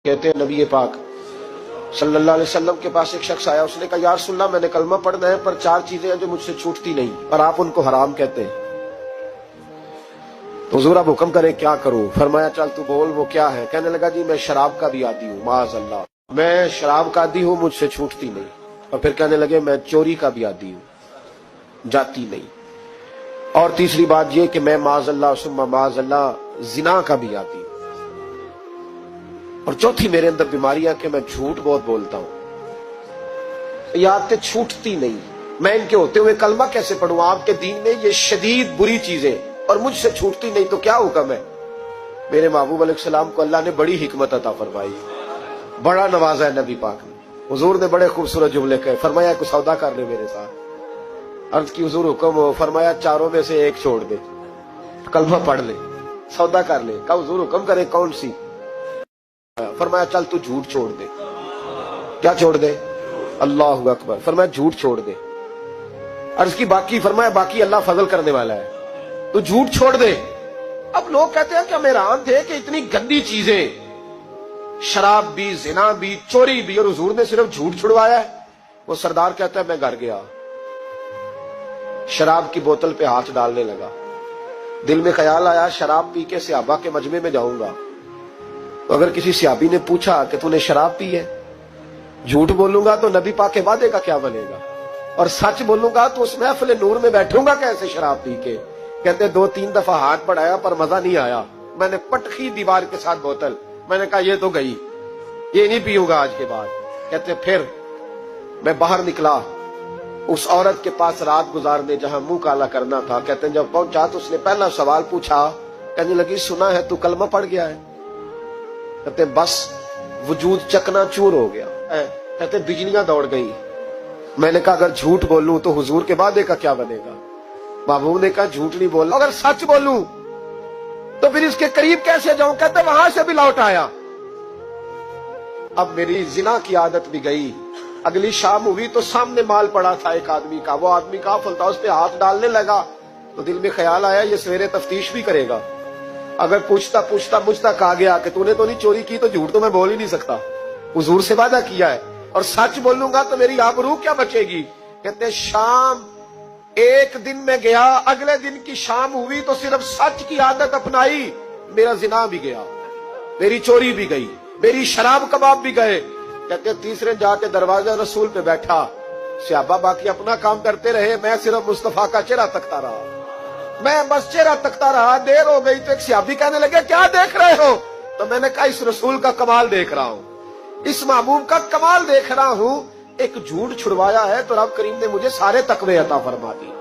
कहते हैं नबी पाक सल्लल्लाहु अलैहि वसल्लम के पास एक शख्स आया, उसने कहा या रसूल अल्लाह मैंने कलमा पढ़ना है पर 4 चीजें हैं जो मुझसे छूटती नहीं और आप उनको हराम कहते हैं, तो हुजूर आप हुक्म करें क्या करूं? फरमाया चल तू बोल वो क्या है? कहने लगा जी मैं शराब का भी आदी हूँ, माअज़ल्लाह मैं शराब का आदी हूँ, मुझसे छूटती नहीं। और फिर कहने लगे मैं चोरी का भी आदी हूँ, जाती नहीं। और तीसरी बात ये कि मैं माअज़ल्लाह सुम्मा माअज़ल्लाह जिना का भी आदी हूँ। और चौथी मेरे अंदर बीमारियां कि मैं झूठ बहुत बोलता हूं। ये आदतें छूटती नहीं, मैं इनके होते हुए कलमा कैसे पढ़ूं? आपके दीन में ये शदीद बुरी चीजें और मुझसे छूटती नहीं, तो क्या हुक्म है? मेरे महबूब अलैहिस्सलाम को अल्लाह ने बड़ी हिकमत अता फरमाई, बड़ा नवाजा है नबी पाक ने। हुजूर ने बड़े खूबसूरत जुमले कहे, फरमाया कुछ सौदा कर ले मेरे साथ। अर्ज की हुजूर हुक्म हो, फरमाया चारों में से एक छोड़ दे, कलमा पढ़ ले, सौदा कर ले। कहा हुजूर हुक्म करे कौन सी? फरमाया चल तू झूठ छोड़ दे। क्या छोड़ दे? अल्लाहु अकबर। फरमाया झूठ छोड़ दे। अर्ज की बाकी? फरमाया बाकी अल्लाह फजल करने वाला है, तू झूठ छोड़ दे। अब लोग कहते हैं कि हम हैरान थे कि इतनी गंदी चीजें, शराब भी, जिना भी, चोरी भी, और हुजूर ने सिर्फ झूठ छुड़वाया है। वो सरदार कहता है मैं घर गया, शराब की बोतल पे हाथ डालने लगा, दिल में ख्याल आया शराब पी के सहाबा के मजमे में जाऊंगा, तो अगर किसी सहाबी ने पूछा कि तूने शराब पी है, झूठ बोलूंगा तो नबी पाक के वादे का क्या बनेगा, और सच बोलूंगा तो उस महफिल नूर में बैठूंगा कैसे शराब पी के? कहते 2-3 दफा हाथ बढ़ाया पर मजा नहीं आया, मैंने पटखी दीवार के साथ बोतल, मैंने कहा ये तो गई, ये नहीं पीऊंगा आज के बाद। कहते फिर मैं बाहर निकला उस औरत के पास रात गुजारने जहां मुंह काला करना था। कहते जब पहुंचा तो उसने पहला सवाल पूछा, कहने लगी सुना है तू कलमा पढ़ गया है? कहते बस वजूद चकनाचूर हो गया। कहते बिजलियां दौड़ गई। मैंने कहा अगर झूठ बोलूं तो हुजूर के वादे का क्या बनेगा? महबूब ने कहा झूठ नहीं बोलना, अगर सच बोलूं तो फिर इसके करीब कैसे जाऊं? कहते वहां से भी लौट आया। अब मेरी जिना की आदत भी गई। अगली शाम हुई तो सामने माल पड़ा था एक आदमी का, वो आदमी काफिल था, उस पे हाथ डालने लगा तो दिल में ख्याल आया ये सवेरे तफ्तीश भी करेगा, अगर पूछता पूछता मुझ तक आ गया कि तूने तो नहीं चोरी की, तो झूठ तो मैं बोल ही नहीं सकता, हुजूर से वादा किया है, और सच बोलूंगा तो मेरी आबरू क्या बचेगी? कहते शाम एक दिन में गया, अगले दिन की शाम हुई तो सिर्फ सच की आदत अपनाई, मेरा जिना भी गया, मेरी चोरी भी गई, मेरी शराब कबाब भी गए। कहते तीसरे जाके दरवाजा रसूल पे बैठा, सहाबा बाकी अपना काम करते रहे, मैं सिर्फ मुस्तफा का चेहरा तकता रहा, मैं बस चेहरा तकता रहा। देर हो गई तो एक सहाबी कहने लगे क्या देख रहे हो? तो मैंने कहा इस रसूल का कमाल देख रहा हूं, इस महबूब का कमाल देख रहा हूं। एक झूठ छुड़वाया है तो रब करीम ने मुझे सारे तकवे अता फरमा दिए।